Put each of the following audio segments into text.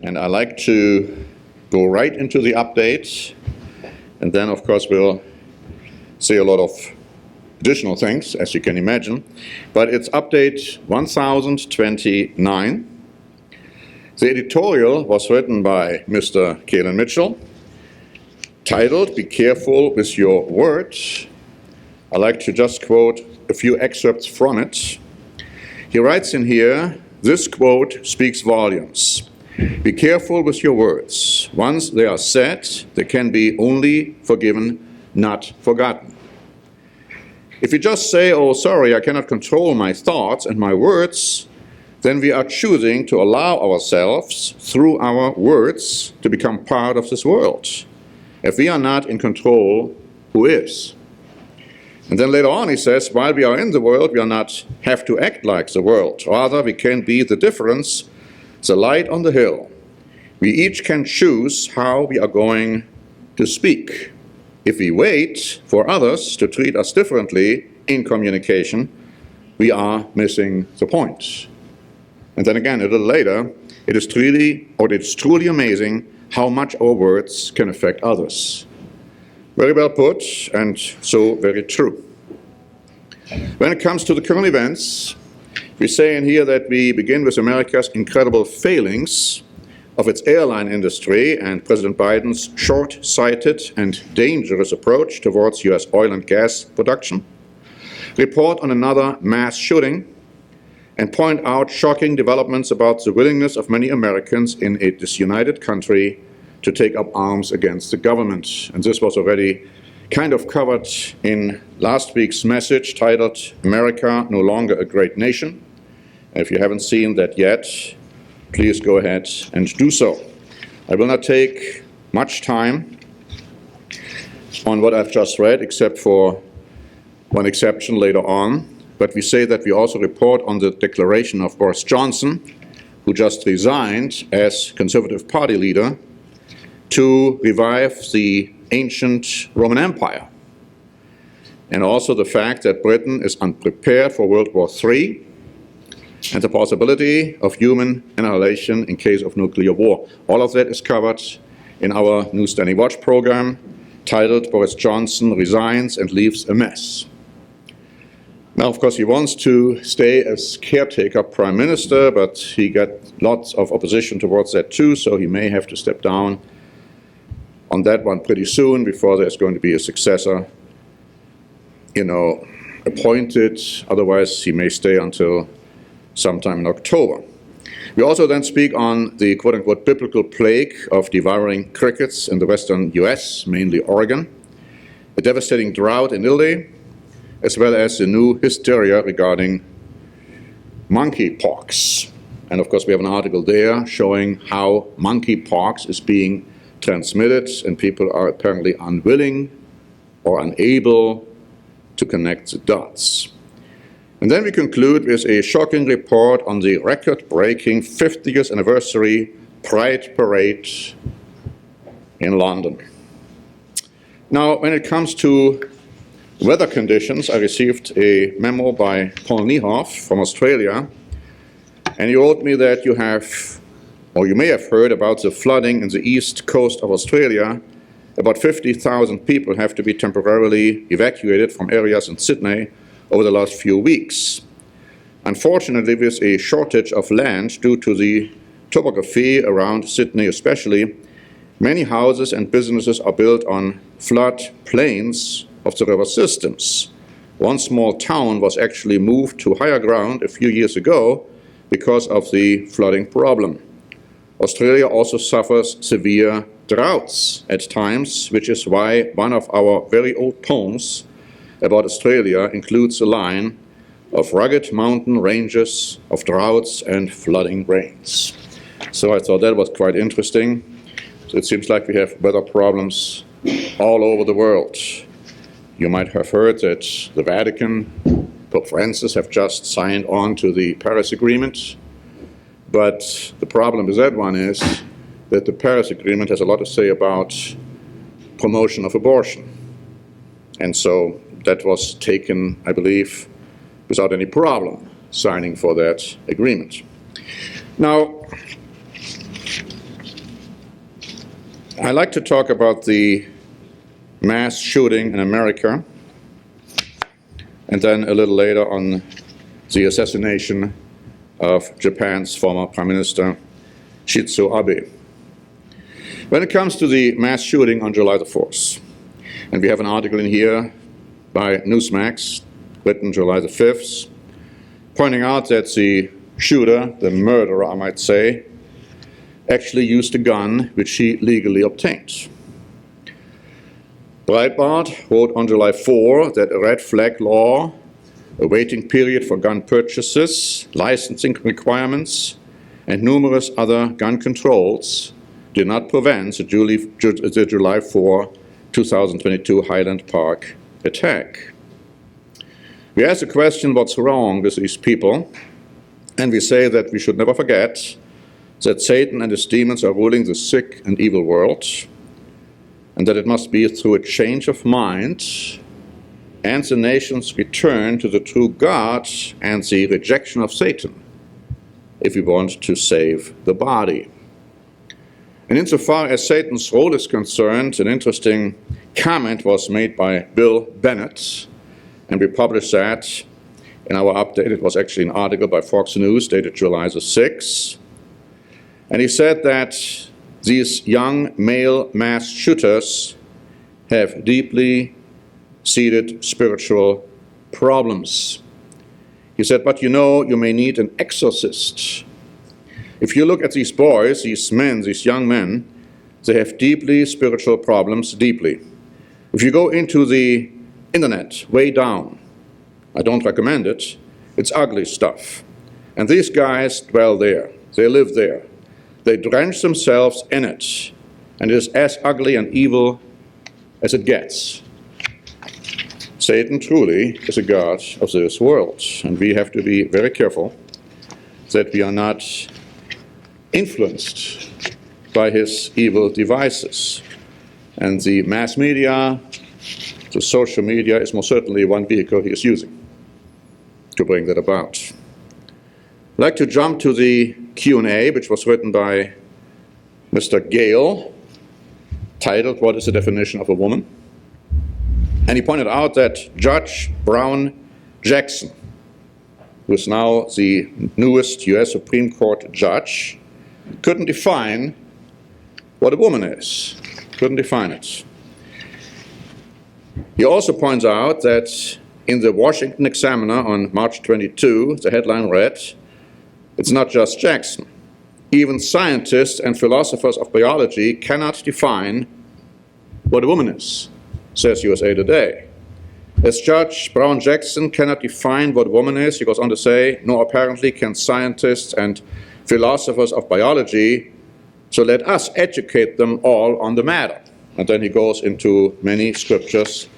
And I like to go right into the update, and then of course we'll see a lot of additional things, as you can imagine. But it's update 1029. The editorial was written by Mr. Kalen Mitchell, titled, "Be Careful with Your Words." I like to just quote a few excerpts from it. He writes in here, "This quote speaks volumes. Be careful with your words. Once they are said, they can be only forgiven, not forgotten. If you just say, 'Oh, sorry, I cannot control my thoughts and my words,' then we are choosing to allow ourselves, through our words, to become part of this world. If we are not in control, who is?" And then later on he says, "While we are in the world, we are not have to act like the world. Rather, we can be the difference, the light on the hill. We each can choose how we are going to speak. If we wait for others to treat us differently in communication, we are missing the point." And then again, a little later, it is truly amazing how much our words can affect others. Very well put, and so very true. When it comes to the current events, we say in here that we begin with America's incredible failings of its airline industry and President Biden's short-sighted and dangerous approach towards U.S. oil and gas production, report on another mass shooting, and point out shocking developments about the willingness of many Americans in a disunited country to take up arms against the government. And this was already kind of covered in last week's message titled, "America No Longer a Great Nation." If you haven't seen that yet, please go ahead and do so. I will not take much time on what I've just read, except for one exception later on. But we say that we also report on the declaration of Boris Johnson, who just resigned as Conservative Party leader, to revive the ancient Roman Empire. And also the fact that Britain is unprepared for World War III and the possibility of human annihilation in case of nuclear war. All of that is covered in our new Standing Watch program titled, "Boris Johnson Resigns and Leaves a Mess." Now, of course, he wants to stay as caretaker prime minister, but he got lots of opposition towards that too, so he may have to step down on that one pretty soon before there's going to be a successor, appointed. Otherwise, he may stay until sometime in October. We also then speak on the quote-unquote biblical plague of devouring crickets in the western U.S., mainly Oregon, a devastating drought in Italy, as well as the new hysteria regarding monkeypox. And of course, we have an article there showing how monkeypox is being transmitted, and people are apparently unwilling or unable to connect the dots. And then we conclude with a shocking report on the record-breaking 50th anniversary Pride Parade in London. Now, when it comes to weather conditions, I received a memo by Paul Niehoff from Australia, and he wrote me that you may have heard about the flooding in the east coast of Australia. About 50,000 people have to be temporarily evacuated from areas in Sydney over the last few weeks. Unfortunately, with a shortage of land due to the topography around Sydney especially, many houses and businesses are built on flood plains of the river systems. One small town was actually moved to higher ground a few years ago because of the flooding problem. Australia also suffers severe droughts at times, which is why one of our very old poems about Australia includes a line of rugged mountain ranges of droughts and flooding rains. So I thought that was quite interesting. So it seems like we have weather problems all over the world. You might have heard that the Vatican, Pope Francis, have just signed on to the Paris Agreement. But the problem with that one is that the Paris Agreement has a lot to say about promotion of abortion. And so that was taken, I believe, without any problem, signing for that agreement. Now, I like to talk about the mass shooting in America, and then a little later on the assassination of Japan's former Prime Minister Shinzo Abe. When it comes to the mass shooting on July the 4th, and we have an article in here by Newsmax, written July the 5th, pointing out that the shooter, the murderer I might say, actually used a gun which he legally obtained. Breitbart wrote on July 4 that a red flag law, a waiting period for gun purchases, licensing requirements, and numerous other gun controls did not prevent the July 4, 2022 Highland Park attack. We ask the question, what's wrong with these people? And we say that we should never forget that Satan and his demons are ruling the sick and evil world, and that it must be through a change of mind and the nation's return to the true God and the rejection of Satan if we want to save the body. And insofar as Satan's role is concerned, an interesting comment was made by Bill Bennett, and we published that in our update. It was actually an article by Fox News dated July the 6th. And he said that these young male mass shooters have deeply seated spiritual problems. He said, but you may need an exorcist. If you look at these boys, these men, these young men, they have deeply spiritual problems, deeply. If you go into the internet, way down, I don't recommend it, it's ugly stuff. And these guys dwell there, they live there. They drench themselves in it, and it is as ugly and evil as it gets. Satan truly is a god of this world, and we have to be very careful that we are not influenced by his evil devices. And the mass media, the social media is most certainly one vehicle he is using to bring that about. I'd like to jump to the Q&A, which was written by Mr. Gale, titled, What is the Definition of a Woman? And he pointed out that Judge Brown Jackson, who is now the newest U.S. Supreme Court judge, couldn't define what a woman is, couldn't define it. He also points out that in the Washington Examiner on March 22, the headline read, it's not just Jackson. Even scientists and philosophers of biology cannot define what a woman is, says USA Today. As Judge Brown Jackson cannot define what a woman is, he goes on to say, nor apparently can scientists and philosophers of biology, so let us educate them all on the matter. And then he goes into many scriptures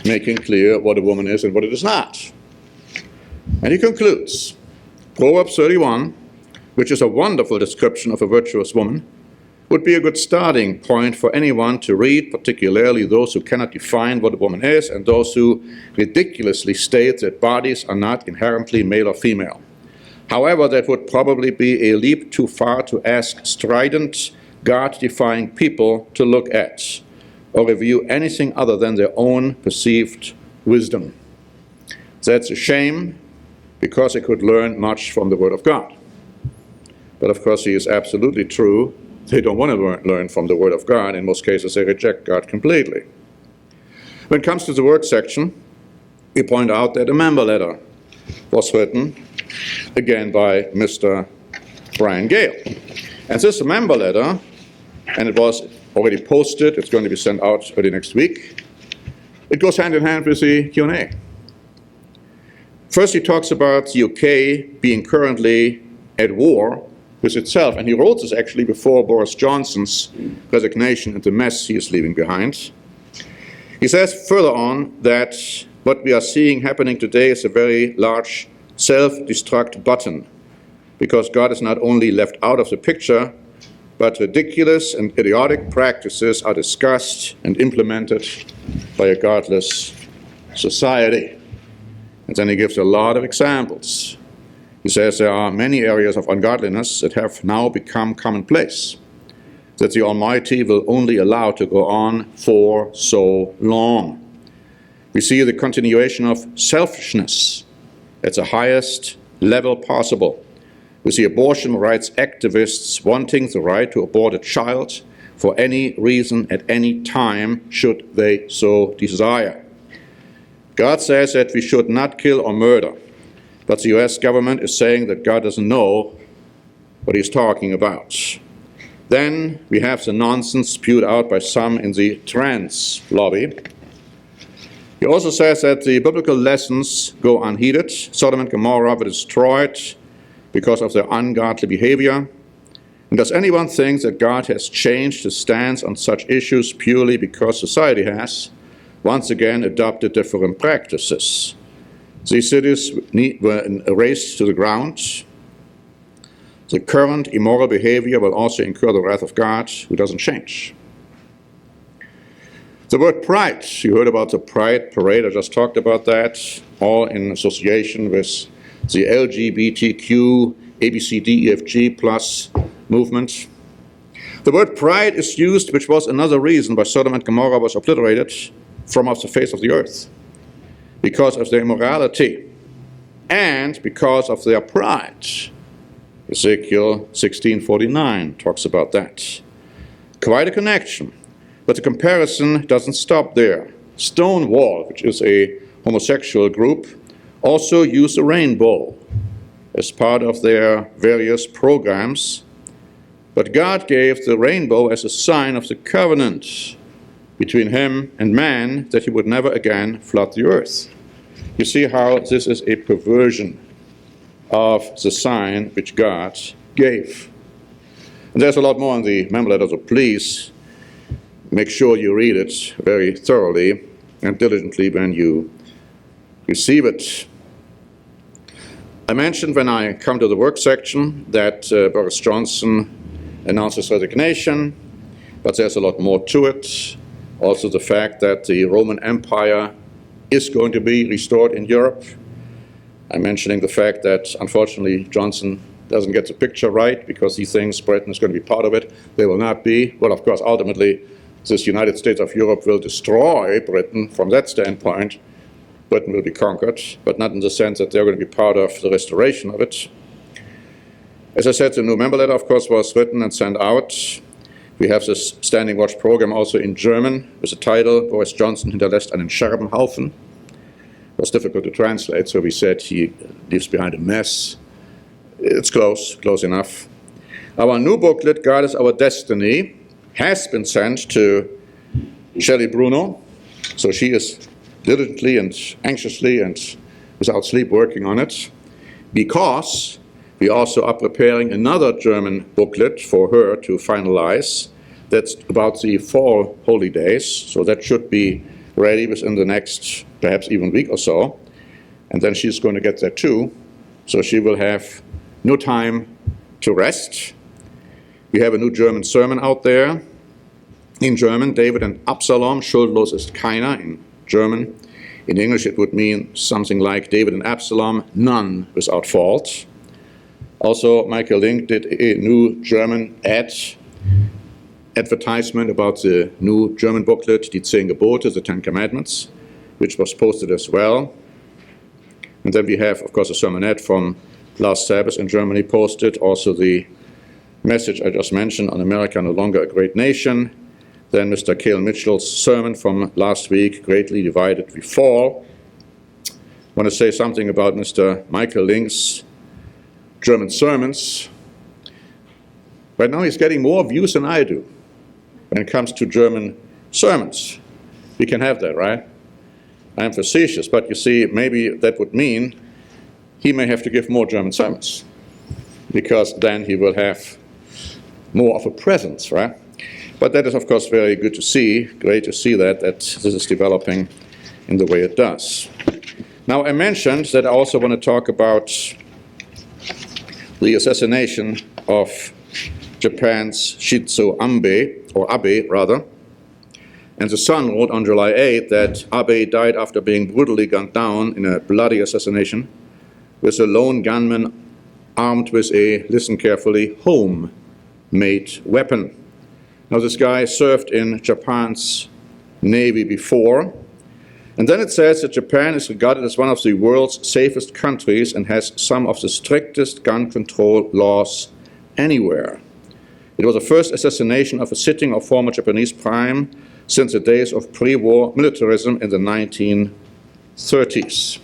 making clear what a woman is and what it is not. And he concludes, Proverbs 31, which is a wonderful description of a virtuous woman, would be a good starting point for anyone to read, particularly those who cannot define what a woman is and those who ridiculously state that bodies are not inherently male or female. However, that would probably be a leap too far to ask strident, God-defying people to look at or review anything other than their own perceived wisdom. That's a shame, because they could learn much from the Word of God. But of course, he is absolutely true. They don't want to learn from the Word of God. In most cases, they reject God completely. When it comes to the work section, we point out that a member letter was written, again by Mr. Brian Gale. And this member letter, and it was already posted, it's going to be sent out early next week, it goes hand in hand with the Q&A. First, he talks about the UK being currently at war with itself, and he wrote this actually before Boris Johnson's resignation and the mess he is leaving behind. He says further on that what we are seeing happening today is a very large self-destruct button, because God is not only left out of the picture, but ridiculous and idiotic practices are discussed and implemented by a godless society. And then he gives a lot of examples. He says there are many areas of ungodliness that have now become commonplace. that the Almighty will only allow to go on for so long. We see the continuation of selfishness at the highest level possible. We see abortion rights activists wanting the right to abort a child for any reason at any time, should they so desire. God says that we should not kill or murder, but the US government is saying that God doesn't know what he's talking about. Then we have the nonsense spewed out by some in the trans lobby. He also says that the biblical lessons go unheeded. Sodom and Gomorrah were destroyed because of their ungodly behavior. And does anyone think that God has changed his stance on such issues purely because society has, once again, adopted different practices? These cities were erased to the ground. The current immoral behavior will also incur the wrath of God, who doesn't change. The word pride, you heard about the Pride Parade, I just talked about that, all in association with the LGBTQ, ABCDEFG plus movement. The word pride is used, which was another reason why Sodom and Gomorrah was obliterated from off the face of the earth, because of their immorality and because of their pride. Ezekiel 16:49 talks about that. Quite a connection. But the comparison doesn't stop there. Stonewall, which is a homosexual group, also used a rainbow as part of their various programs. But God gave the rainbow as a sign of the covenant between him and man, that he would never again flood the earth. You see how this is a perversion of the sign which God gave. And there's a lot more in the member letter, so please make sure you read it very thoroughly and diligently when you receive it. I mentioned when I come to the work section that Boris Johnson announced his resignation, but there's a lot more to it. Also the fact that the Roman Empire is going to be restored in Europe. I'm mentioning the fact that, unfortunately, Johnson doesn't get the picture right because he thinks Britain is going to be part of it. They will not be. Well, of course, ultimately, this United States of Europe will destroy Britain from that standpoint. Britain will be conquered, but not in the sense that they're going to be part of the restoration of it. As I said, the new member letter, of course, was written and sent out. We have this Standing Watch program also in German with the title, Boris Johnson hinterlässt einen Scherbenhaufen. It was difficult to translate, so we said he leaves behind a mess. It's close enough. Our new booklet, God is Our Destiny, has been sent to Shelley Bruno, so she is diligently and anxiously and without sleep working on it, because we also are preparing another German booklet for her to finalize. That's about the fall holy days, so that should be ready within the next, perhaps even week or so. And then she's going to get that too, so she will have no time to rest. We have a new German sermon out there. In German, David and Absalom, schuldlos ist keiner, in German. In English, it would mean something like David and Absalom, none without fault. Also, Michael Link did a new German advertisement about the new German booklet, Die 10 Gebote, the 10 Commandments, which was posted as well. And then we have, of course, a sermonette from last Sabbath in Germany posted, also the message I just mentioned on America no longer a great nation. Then Mr. Cale Mitchell's sermon from last week, Greatly Divided We Fall. I want to say something about Mr. Michael Link's German sermons. Right now he's getting more views than I do when it comes to German sermons. We can have that, right? I am facetious, but you see, maybe that would mean he may have to give more German sermons, because then he will have more of a presence, right? But that is, of course, very good to see, great to see that this is developing in the way it does. Now, I mentioned that I also want to talk about the assassination of Japan's Shinzo Abe, rather. And the Sun wrote on July 8 that Abe died after being brutally gunned down in a bloody assassination with a lone gunman armed with a, listen carefully, homemade weapon. Now, this guy served in Japan's Navy before. And then it says that Japan is regarded as one of the world's safest countries and has some of the strictest gun control laws anywhere. It was the first assassination of a sitting or former Japanese prime since the days of pre-war militarism in the 1930s.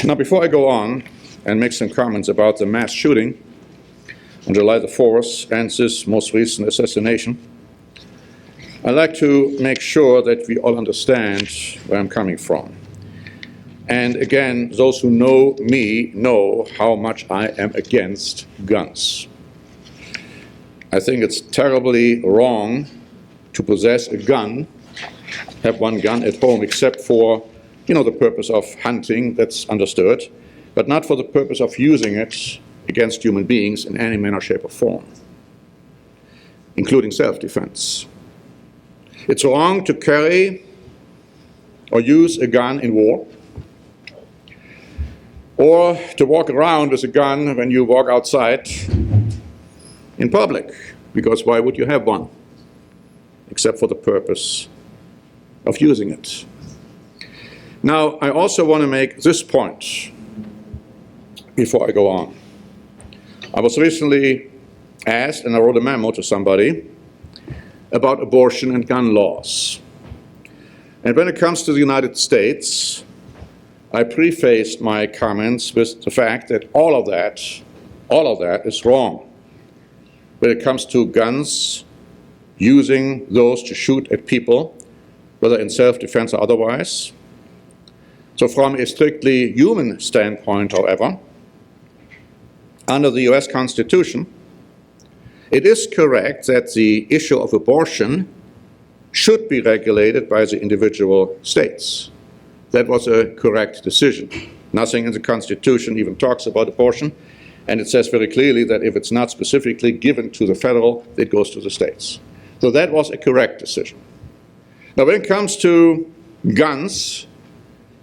Now, before I go on and make some comments about the mass shooting on July the 4th and this most recent assassination, I'd like to make sure that we all understand where I'm coming from. And again, those who know me know how much I am against guns. I think it's terribly wrong to possess a gun, have one gun at home, except for, the purpose of hunting, that's understood, but not for the purpose of using it against human beings in any manner, shape, or form, including self-defense. It's wrong to carry or use a gun in war, or to walk around with a gun when you walk outside in public, because why would you have one, except for the purpose of using it? Now, I also want to make this point before I go on. I was recently asked, and I wrote a memo to somebody, about abortion and gun laws. And when it comes to the United States, I prefaced my comments with the fact that all of that is wrong. When it comes to guns, using those to shoot at people, whether in self-defense or otherwise. So from a strictly human standpoint, however, under the US Constitution, it is correct that the issue of abortion should be regulated by the individual states. That was a correct decision. Nothing in the Constitution even talks about abortion, and it says very clearly that if it's not specifically given to the federal, it goes to the states. So that was a correct decision. Now, when it comes to guns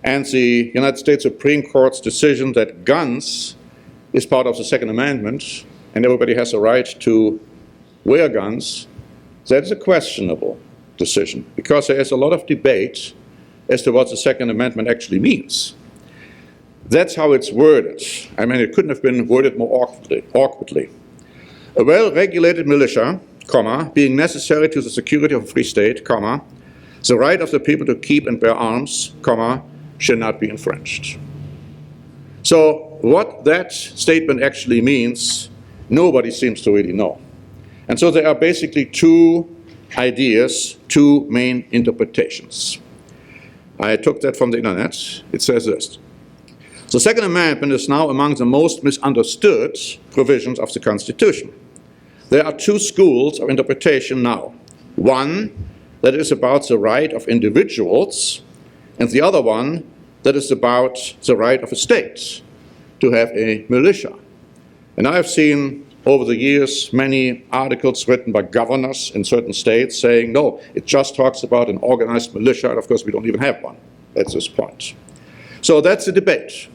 and the United States Supreme Court's decision that guns is part of the Second Amendment, and everybody has a right to wear guns, that is a questionable decision, because there is a lot of debate as to what the Second Amendment actually means. That's how it's worded. I mean, it couldn't have been worded more awkwardly. A well-regulated militia, being necessary to the security of a free state, the right of the people to keep and bear arms, shall not be infringed. So what that statement actually means, nobody seems to really know. And so there are basically two ideas, two main interpretations. I took that from the internet. It says this: the Second Amendment is now among the most misunderstood provisions of the Constitution. There are two schools of interpretation now. One that is about the right of individuals, and the other one that is about the right of a state to have a militia. And I have seen over the years many articles written by governors in certain states saying, no, it just talks about an organized militia, and of course we don't even have one at this point. So that's the debate.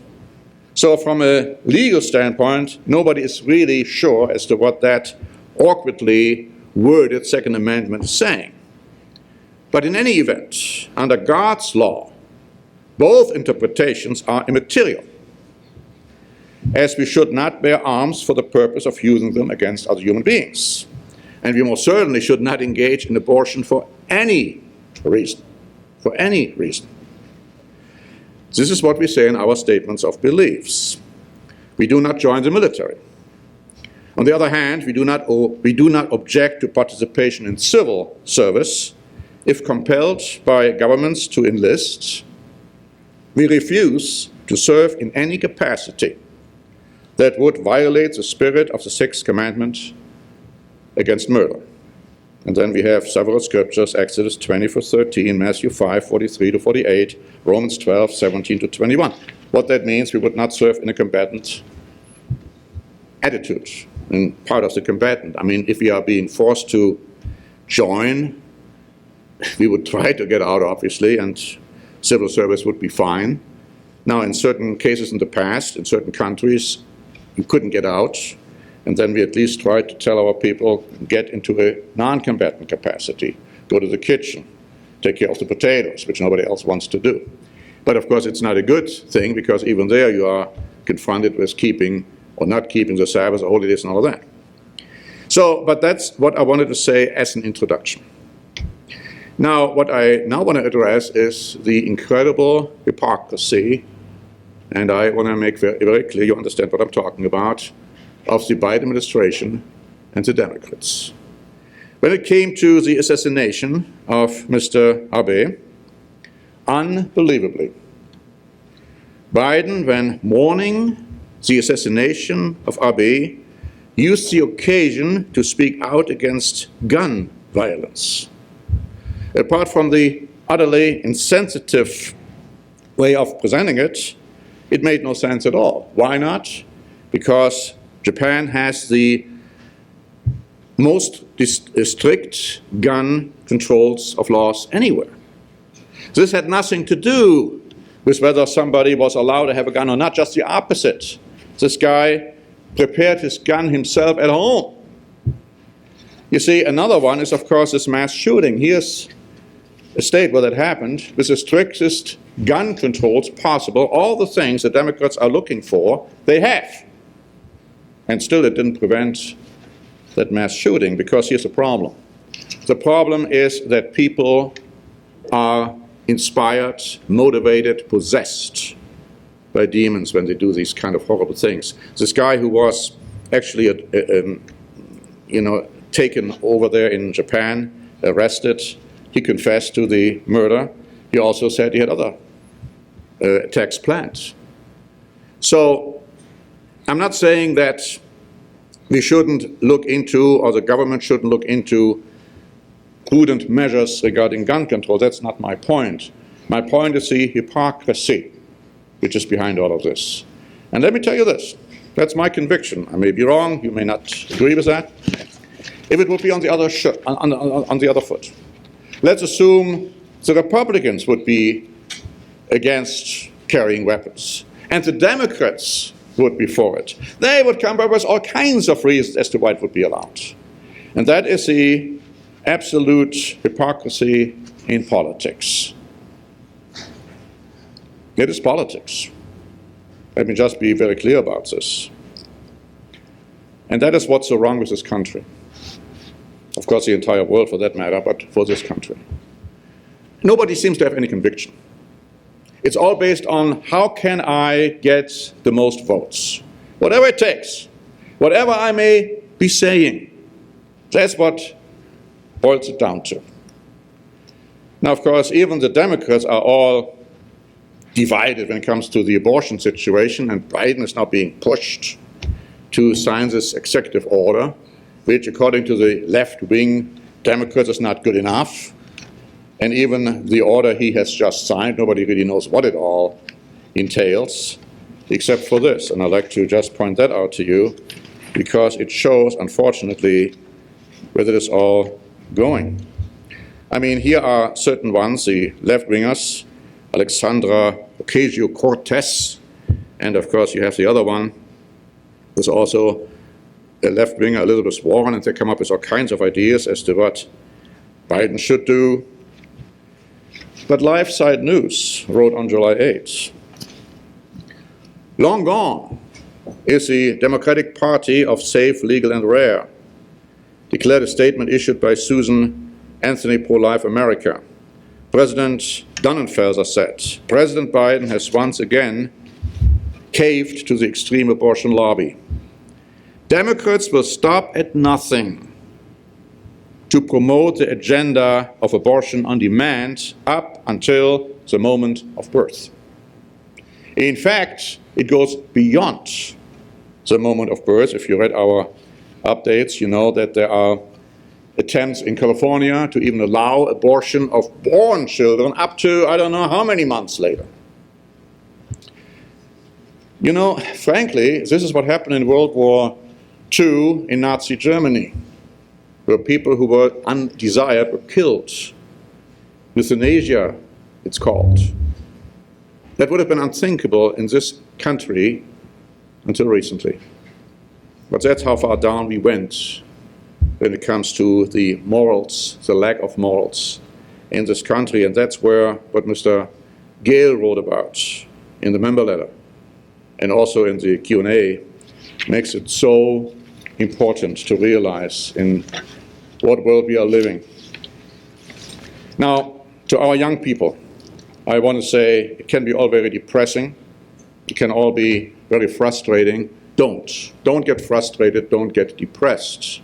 So from a legal standpoint, nobody is really sure as to what that awkwardly worded Second Amendment is saying. But in any event, under God's law, both interpretations are immaterial, as we should not bear arms for the purpose of using them against other human beings. And we most certainly should not engage in abortion for any reason. For any reason. This is what we say in our statements of beliefs. We do not join the military. On the other hand, we do not object to participation in civil service if compelled by governments to enlist. We refuse to serve in any capacity that would violate the spirit of the Sixth Commandment against murder. And then we have several scriptures: Exodus 20:13, Matthew 5:43-48, Romans 12:17-21. What that means, we would not serve in a combatant attitude, in part of the combatant. I mean, if we are being forced to join, we would try to get out, obviously, and civil service would be fine. Now, in certain cases in the past, in certain countries, you couldn't get out, And then we at least try to tell our people, get into a non-combatant capacity, go to the kitchen, take care of the potatoes, which nobody else wants to do. But of course, it's not a good thing, because even there you are confronted with keeping or not keeping the Sabbath, or holidays, and all of that. So, but that's what I wanted to say as an introduction. Now, what I now want to address is the incredible hypocrisy, and I want to make very, very clear you understand what I'm talking about, of the Biden administration and the Democrats. When it came to the assassination of Mr. Abe, unbelievably, Biden, when mourning the assassination of Abe, used the occasion to speak out against gun violence. Apart from the utterly insensitive way of presenting it, it made no sense at all. Why not? Because Japan has the most strict gun controls of laws anywhere. This had nothing to do with whether somebody was allowed to have a gun or not, just the opposite. This guy prepared his gun himself at home. You see, another one is, of course, this mass shooting. Here's a state where that happened with the strictest gun controls possible. All the things the Democrats are looking for, they have. And still it didn't prevent that mass shooting, because here's the problem. The problem is that people are inspired, motivated, possessed by demons when they do these kind of horrible things. This guy who was actually, taken over there in Japan, arrested, he confessed to the murder. He also said he had other attacks planned. So I'm not saying that we shouldn't look into, or the government shouldn't look into, prudent measures regarding gun control. That's not my point. My point is the hypocrisy which is behind all of this. And let me tell you this. That's my conviction. I may be wrong. You may not agree with that. If it would be on the other foot. Let's assume the Republicans would be against carrying weapons, and the Democrats would be for it. They would come up with all kinds of reasons as to why it would be allowed. And that is the absolute hypocrisy in politics. It is politics. Let me just be very clear about this. And that is what's so wrong with this country. Of course, the entire world for that matter, but for this country. Nobody seems to have any conviction. It's all based on how can I get the most votes. Whatever it takes, whatever I may be saying, that's what boils it down to. Now, of course, even the Democrats are all divided when it comes to the abortion situation, and Biden is now being pushed to sign this executive order, which, according to the left-wing Democrats, is not good enough. And even the order he has just signed, nobody really knows what it all entails, except for this. And I'd like to just point that out to you, because it shows, unfortunately, where it is all going. I mean, here are certain ones, the left-wingers, Alexandra Ocasio-Cortez, and of course you have the other one. There's also a left-winger, Elizabeth Warren, and they come up with all kinds of ideas as to what Biden should do. But LifeSite News wrote on July 8th, long gone is the Democratic Party of safe, legal, and rare, declared a statement issued by Susan Anthony Pro-Life America. President Dunnenfelser said, President Biden has once again caved to the extreme abortion lobby. Democrats will stop at nothing to promote the agenda of abortion on demand up until the moment of birth. In fact, it goes beyond the moment of birth. If you read our updates, you know that there are attempts in California to even allow abortion of born children up to, I don't know how many months later. You know, frankly, this is what happened in World War II in Nazi Germany, where people who were undesired were killed. Euthanasia, it's called. That would have been unthinkable in this country until recently. But that's how far down we went when it comes to the morals, the lack of morals in this country. And that's where what Mr. Gale wrote about in the member letter and also in the Q&A makes it so important to realize in what world we are living. Now, to our young people, I want to say it can be all very depressing. It can all be very frustrating. Don't get frustrated. Don't get depressed.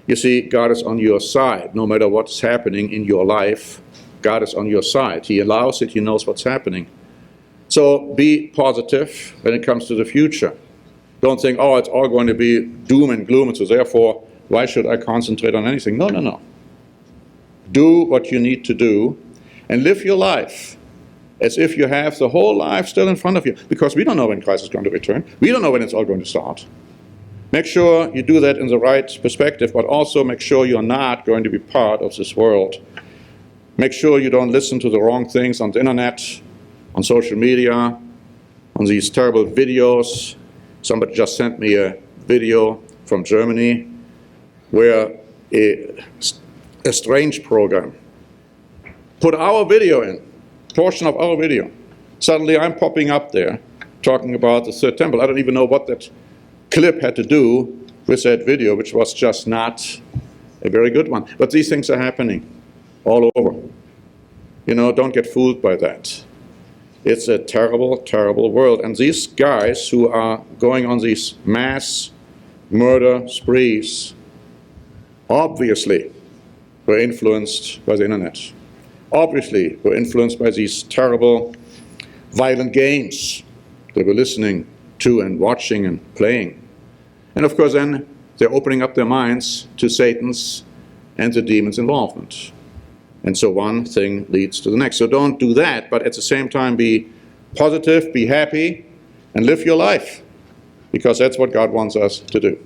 You see, God is on your side. No matter what's happening in your life, God is on your side. He allows it. He knows what's happening. So be positive when it comes to the future. Don't think, oh, it's all going to be doom and gloom, and so therefore, why should I concentrate on anything? No, no, no. Do what you need to do and live your life as if you have the whole life still in front of you, because we don't know when Christ is going to return. We don't know when it's all going to start. Make sure you do that in the right perspective, but also make sure you're not going to be part of this world. Make sure you don't listen to the wrong things on the internet, on social media, on these terrible videos. Somebody just sent me a video from Germany where a strange program put our video in, portion of our video. Suddenly I'm popping up there talking about the third temple. I don't even know what that clip had to do with that video, which was just not a very good one. But these things are happening all over. You know, don't get fooled by that. It's a terrible, terrible world. And these guys who are going on these mass murder sprees obviously were influenced by the internet. Obviously were influenced by these terrible, violent games they were listening to and watching and playing. And of course then they're opening up their minds to Satan's and the demon's involvement. And so one thing leads to the next. So don't do that, but at the same time be positive, be happy, and live your life, because that's what God wants us to do.